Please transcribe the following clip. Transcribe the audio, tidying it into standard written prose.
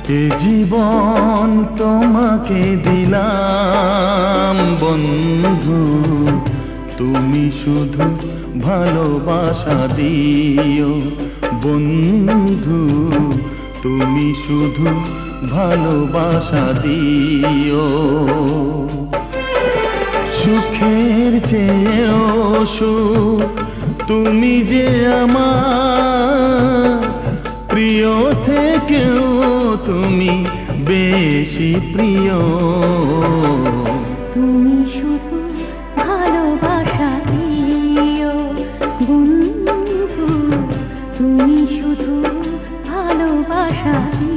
এ জীবন তোমাকে দিলাম বন্ধু, তুমি শুধু ভালোবাসা দিও বন্ধু, তুমি শুধু ভালোবাসা দিও। সুখের চেয়েও সুখ তুমি যে আমার প্রিয় থেকেও তুমি বেশি প্রিয়। তুমি শুধু ভালোবাসা দিও বন্ধু, তুমি শুধু ভালোবাসা দিও।